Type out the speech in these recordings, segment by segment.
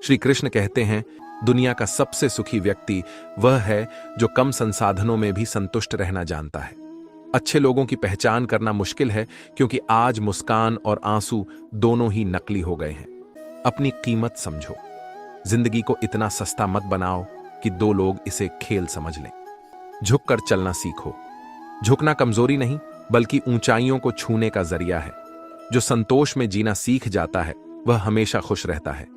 श्री कृष्ण कहते हैं, दुनिया का सबसे सुखी व्यक्ति वह है जो कम संसाधनों में भी संतुष्ट रहना जानता है। अच्छे लोगों की पहचान करना मुश्किल है क्योंकि आज मुस्कान और आंसू दोनों ही नकली हो गए हैं। अपनी कीमत समझो। जिंदगी को इतना सस्ता मत बनाओ कि दो लोग इसे खेल समझ लें। झुककर चलना सीखो। झुकना कमजोरी नहीं बल्कि ऊंचाइयों को छूने का जरिया है। जो संतोष में जीना सीख जाता है वह हमेशा खुश रहता है।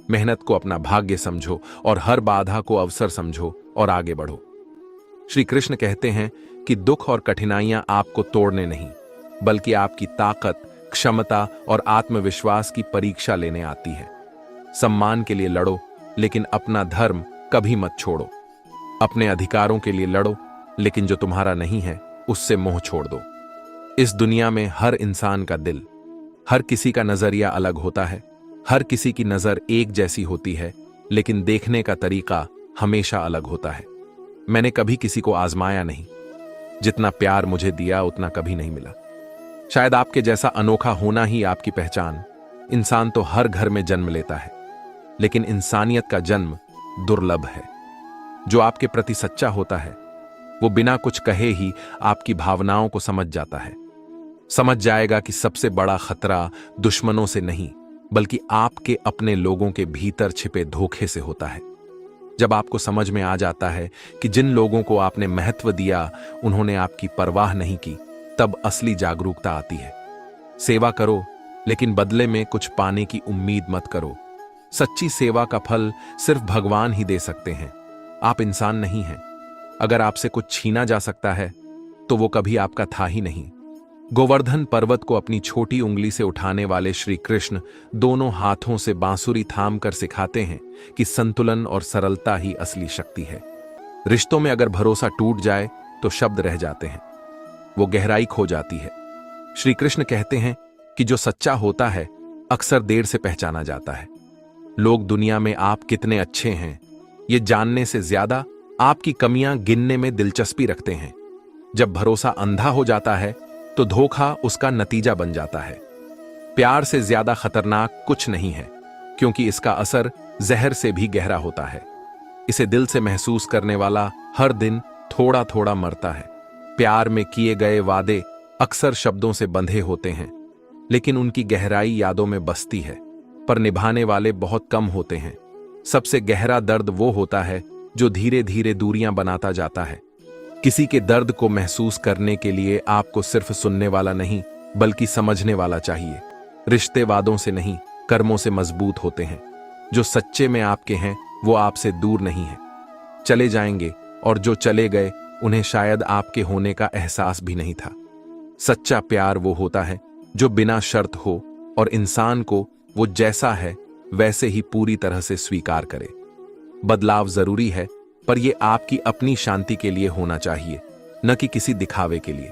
मेहनत को अपना भाग्य समझो और हर बाधा को अवसर समझो और आगे बढ़ो। श्री कृष्ण कहते हैं कि दुख और कठिनाइयां आपको तोड़ने नहीं बल्कि आपकी ताकत, क्षमता और आत्मविश्वास की परीक्षा लेने आती है। सम्मान के लिए लड़ो लेकिन अपना धर्म कभी मत छोड़ो। अपने अधिकारों के लिए लड़ो लेकिन जो तुम्हारा नहीं है उससे मोह छोड़ दो। इस दुनिया में हर इंसान का दिल, हर किसी का नजरिया अलग होता है। हर किसी की नजर एक जैसी होती है लेकिन देखने का तरीका हमेशा अलग होता है। मैंने कभी किसी को आजमाया नहीं। जितना प्यार मुझे दिया उतना कभी नहीं मिला। शायद आपके जैसा अनोखा होना ही आपकी पहचान। इंसान तो हर घर में जन्म लेता है लेकिन इंसानियत का जन्म दुर्लभ है। जो आपके प्रति सच्चा होता है वो बिना कुछ कहे ही आपकी भावनाओं को समझ जाता है। समझ जाएगा कि सबसे बड़ा खतरा दुश्मनों से नहीं बल्कि आपके अपने लोगों के भीतर छिपे धोखे से होता है। जब आपको समझ में आ जाता है कि जिन लोगों को आपने महत्व दिया उन्होंने आपकी परवाह नहीं की, तब असली जागरूकता आती है। सेवा करो लेकिन बदले में कुछ पाने की उम्मीद मत करो। सच्ची सेवा का फल सिर्फ भगवान ही दे सकते हैं। आप इंसान नहीं हैं। अगर आपसे कुछ छीना जा सकता है तो वो कभी आपका था ही नहीं। गोवर्धन पर्वत को अपनी छोटी उंगली से उठाने वाले श्री कृष्ण दोनों हाथों से बांसुरी थाम कर सिखाते हैं कि संतुलन और सरलता ही असली शक्ति है। रिश्तों में अगर भरोसा टूट जाए तो शब्द रह जाते हैं, वो गहराई खो जाती है। श्री कृष्ण कहते हैं कि जो सच्चा होता है अक्सर देर से पहचाना जाता है। लोग दुनिया में आप कितने अच्छे हैं ये जानने से ज्यादा आपकी कमियां गिनने में दिलचस्पी रखते हैं। जब भरोसा अंधा हो जाता है तो धोखा उसका नतीजा बन जाता है। प्यार से ज्यादा खतरनाक कुछ नहीं है क्योंकि इसका असर जहर से भी गहरा होता है। इसे दिल से महसूस करने वाला हर दिन थोड़ा थोड़ा मरता है। प्यार में किए गए वादे अक्सर शब्दों से बंधे होते हैं लेकिन उनकी गहराई यादों में बसती है, पर निभाने वाले बहुत कम होते हैं। सबसे गहरा दर्द वो होता है जो धीरे धीरे दूरियां बनाता जाता है। किसी के दर्द को महसूस करने के लिए आपको सिर्फ सुनने वाला नहीं बल्कि समझने वाला चाहिए। रिश्ते वादों से नहीं कर्मों से मजबूत होते हैं। जो सच्चे में आपके हैं वो आपसे दूर नहीं है, चले जाएंगे, और जो चले गए उन्हें शायद आपके होने का एहसास भी नहीं था। सच्चा प्यार वो होता है जो बिना शर्त हो और इंसान को वो जैसा है वैसे ही पूरी तरह से स्वीकार करे। बदलाव जरूरी है पर यह आपकी अपनी शांति के लिए होना चाहिए, न कि किसी दिखावे के लिए।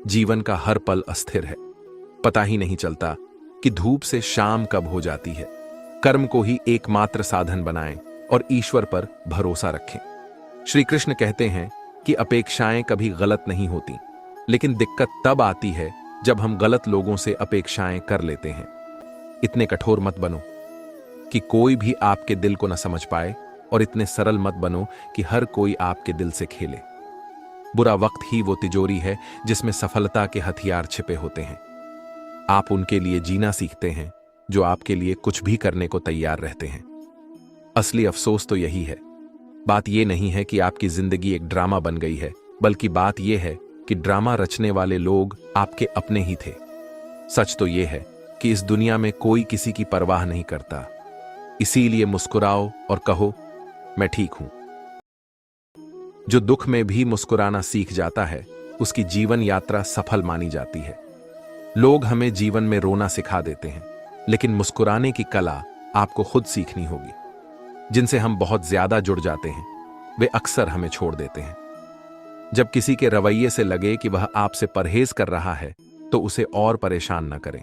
जीवन का हर पल अस्थिर है। पता ही नहीं चलता कि धूप से शाम कब हो जाती है। कर्म को ही एकमात्र साधन बनाएं और ईश्वर पर भरोसा रखें। श्री कृष्ण कहते हैं कि अपेक्षाएं कभी गलत नहीं होती, लेकिन दिक्कत तब आती है जब हम गलत लोगों से अपेक्षाएं कर लेते हैं। इतने कठोर मत बनो कि कोई भी आपके दिल को न समझ पाए, और इतने सरल मत बनो कि हर कोई आपके दिल से खेले। बुरा वक्त ही वो तिजोरी है जिसमें सफलता के हथियार छिपे होते हैं। आप उनके लिए जीना सीखते हैं जो आपके लिए कुछ भी करने को तैयार रहते हैं। असली अफसोस तो यही है। बात यह नहीं है कि आपकी जिंदगी एक ड्रामा बन गई है, बल्कि बात यह है कि ड्रामा रचने वाले लोग आपके अपने ही थे। सच तो यह है कि इस दुनिया में कोई किसी की परवाह नहीं करता। इसीलिए मुस्कुराओ और कहो, मैं ठीक हूं। जो दुख में भी मुस्कुराना सीख जाता है उसकी जीवन यात्रा सफल मानी जाती है। लोग हमें जीवन में रोना सिखा देते हैं, लेकिन मुस्कुराने की कला आपको खुद सीखनी होगी। जिनसे हम बहुत ज्यादा जुड़ जाते हैं वे अक्सर हमें छोड़ देते हैं। जब किसी के रवैये से लगे कि वह आपसे परहेज कर रहा है तो उसे और परेशान न करें।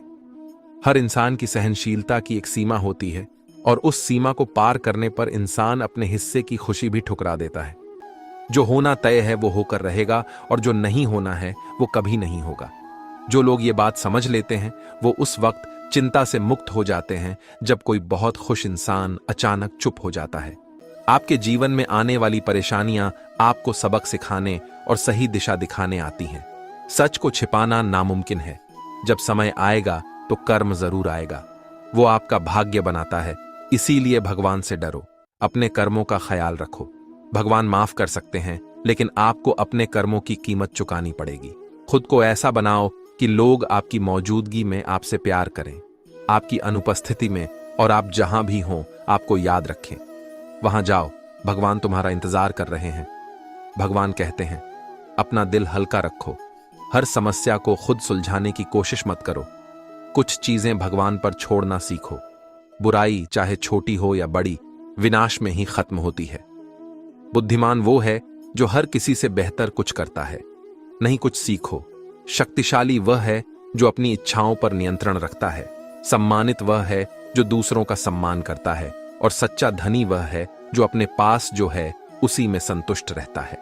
हर इंसान की सहनशीलता की एक सीमा होती है, और उस सीमा को पार करने पर इंसान अपने हिस्से की खुशी भी ठुकरा देता है। जो होना तय है वो होकर रहेगा, और जो नहीं होना है वो कभी नहीं होगा। जो लोग ये बात समझ लेते हैं वो उस वक्त चिंता से मुक्त हो जाते हैं जब कोई बहुत खुश इंसान अचानक चुप हो जाता है। आपके जीवन में आने वाली परेशानियां आपको सबक सिखाने और सही दिशा दिखाने आती हैं। सच को छिपाना नामुमकिन है। जब समय आएगा तो कर्म जरूर आएगा। वो आपका भाग्य बनाता है। इसीलिए भगवान से डरो, अपने कर्मों का ख्याल रखो। भगवान माफ कर सकते हैं, लेकिन आपको अपने कर्मों की कीमत चुकानी पड़ेगी। खुद को ऐसा बनाओ कि लोग आपकी मौजूदगी में आपसे प्यार करें, आपकी अनुपस्थिति में, और आप जहां भी हों आपको याद रखें। वहां जाओ, भगवान तुम्हारा इंतजार कर रहे हैं। भगवान कहते हैं, अपना दिल हल्का रखो। हर समस्या को खुद सुलझाने की कोशिश मत करो। कुछ चीजें भगवान पर छोड़ना सीखो। बुराई चाहे छोटी हो या बड़ी, विनाश में ही खत्म होती है। बुद्धिमान वो है जो हर किसी से बेहतर कुछ करता है, नहीं कुछ सीखो। शक्तिशाली वह है जो अपनी इच्छाओं पर नियंत्रण रखता है। सम्मानित वह है जो दूसरों का सम्मान करता है, और सच्चा धनी वह है जो अपने पास जो है उसी में संतुष्ट रहता है।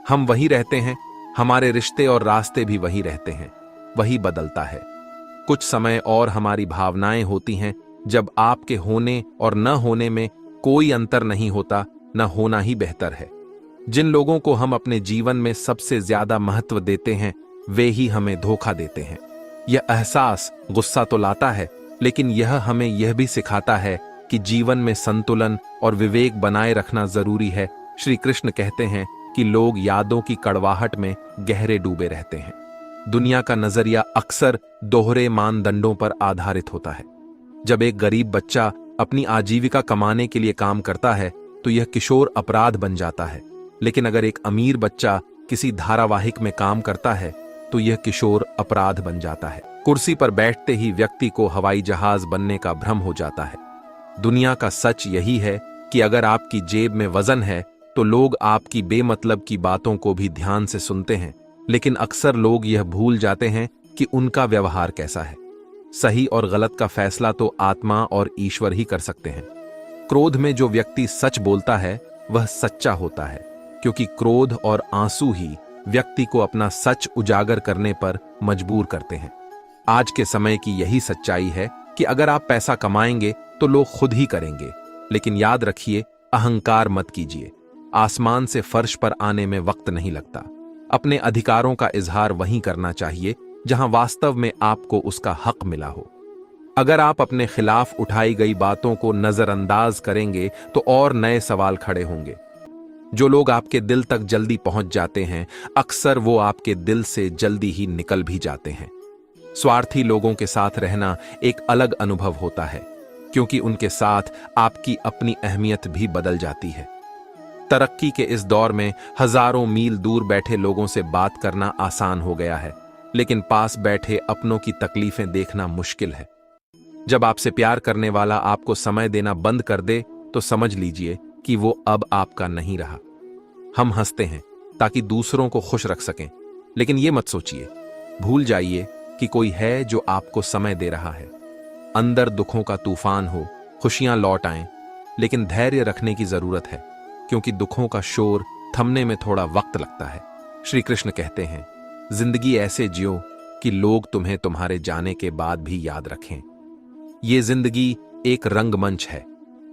हम वही रहते हैं, हमारे रिश्ते और रास्ते भी वही रहते हैं, वही बदलता है। कुछ समय और हमारी भावनाएं होती हैं जब आपके होने और न होने में कोई अंतर नहीं होता, न होना ही बेहतर है। जिन लोगों को हम अपने जीवन में सबसे ज्यादा महत्व देते हैं वे ही हमें धोखा देते हैं। यह एहसास गुस्सा तो लाता है, लेकिन यह हमें यह भी सिखाता है कि जीवन में संतुलन और विवेक बनाए रखना जरूरी है। श्री कृष्ण कहते हैं कि लोग यादों की कड़वाहट में गहरे डूबे रहते हैं। दुनिया का नजरिया अक्सर दोहरे मानदंडों पर आधारित होता है। जब एक गरीब बच्चा अपनी आजीविका कमाने के लिए काम करता है तो यह किशोर अपराध बन जाता है, लेकिन अगर एक अमीर बच्चा किसी धारावाहिक में काम करता है तो यह किशोर अपराध बन जाता है। कुर्सी पर बैठते ही व्यक्ति को हवाई जहाज बनने का भ्रम हो जाता है। दुनिया का सच यही है कि अगर आपकी जेब में वजन है तो लोग आपकी बेमतलब की बातों को भी ध्यान से सुनते हैं, लेकिन अक्सर लोग यह भूल जाते हैं कि उनका व्यवहार कैसा है। सही और गलत का फैसला तो आत्मा और ईश्वर ही कर सकते हैं। क्रोध में जो व्यक्ति सच बोलता है वह सच्चा होता है, क्योंकि क्रोध और आंसू ही व्यक्ति को अपना सच उजागर करने पर मजबूर करते हैं। आज के समय की यही सच्चाई है कि अगर आप पैसा कमाएंगे तो लोग खुद ही करेंगे, लेकिन याद रखिए, अहंकार मत कीजिए। आसमान से फर्श पर आने में वक्त नहीं लगता। अपने अधिकारों का इजहार वहीं करना चाहिए जहां वास्तव में आपको उसका हक मिला हो। अगर आप अपने खिलाफ उठाई गई बातों को नजरअंदाज करेंगे तो और नए सवाल खड़े होंगे। जो लोग आपके दिल तक जल्दी पहुंच जाते हैं, अक्सर वो आपके दिल से जल्दी ही निकल भी जाते हैं। स्वार्थी लोगों के साथ रहना एक अलग अनुभव होता है, क्योंकि उनके साथ आपकी अपनी अहमियत भी बदल जाती है। तरक्की के इस दौर में हजारों मील दूर बैठे लोगों से बात करना आसान हो गया है, लेकिन पास बैठे अपनों की तकलीफें देखना मुश्किल है। जब आपसे प्यार करने वाला आपको समय देना बंद कर दे तो समझ लीजिए कि वो अब आपका नहीं रहा। हम हंसते हैं ताकि दूसरों को खुश रख सकें, लेकिन ये मत सोचिए, भूल जाइए कि कोई है जो आपको समय दे रहा है। अंदर दुखों का तूफान हो, खुशियां लौट आएं, लेकिन धैर्य रखने की जरूरत है, क्योंकि दुखों का शोर थमने में थोड़ा वक्त लगता है। श्री कृष्ण कहते हैं, जिंदगी ऐसे जियो कि लोग तुम्हें तुम्हारे जाने के बाद भी याद रखें। ये जिंदगी एक रंगमंच है।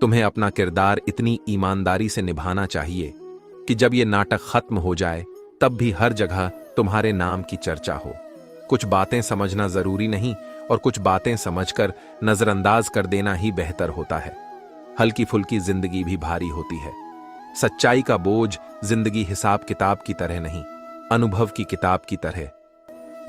तुम्हें अपना किरदार इतनी ईमानदारी से निभाना चाहिए कि जब ये नाटक खत्म हो जाए तब भी हर जगह तुम्हारे नाम की चर्चा हो। कुछ बातें समझना जरूरी नहीं, और कुछ बातें समझकर नजरअंदाज कर देना ही बेहतर होता है। हल्की फुल्की जिंदगी भी भारी होती है। सच्चाई का बोझ जिंदगी हिसाब किताब की तरह नहीं, अनुभव की किताब की तरह।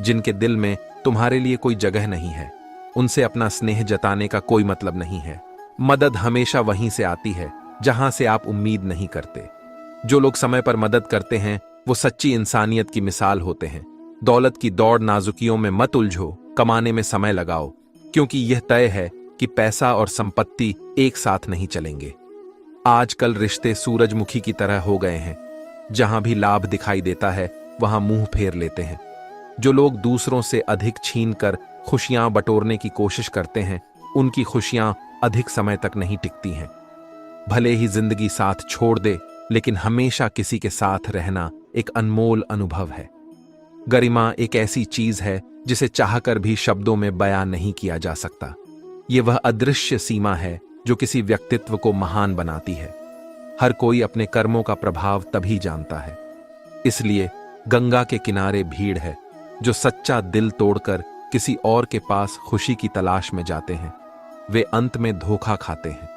जिनके दिल में तुम्हारे लिए कोई जगह नहीं है, उनसे अपना स्नेह जताने का कोई मतलब नहीं है। मदद हमेशा वहीं से आती है जहां से आप उम्मीद नहीं करते। जो लोग समय पर मदद करते हैं वो सच्ची इंसानियत की मिसाल होते हैं। दौलत की दौड़ नाजुकियों में मत उलझो, कमाने में समय लगाओ, क्योंकि यह तय है कि पैसा और संपत्ति एक साथ नहीं चलेंगे। आजकल रिश्ते सूरजमुखी की तरह हो गए हैं, जहां भी लाभ दिखाई देता है वहां मुंह फेर लेते हैं। जो लोग दूसरों से अधिक छीनकर खुशियां बटोरने की कोशिश करते हैं, उनकी खुशियां अधिक समय तक नहीं टिकती हैं। भले ही जिंदगी साथ छोड़ दे, लेकिन हमेशा किसी के साथ रहना एक अनमोल अनुभव है। गरिमा एक ऐसी चीज है जिसे चाहकर भी शब्दों में बयां नहीं किया जा सकता। ये वह अदृश्य सीमा है जो किसी व्यक्तित्व को महान बनाती है। हर कोई अपने कर्मों का प्रभाव तभी जानता है। इसलिए गंगा के किनारे भीड़ है जो सच्चा दिल तोड़कर किसी और के पास खुशी की तलाश में जाते हैं। वे अंत में धोखा खाते हैं।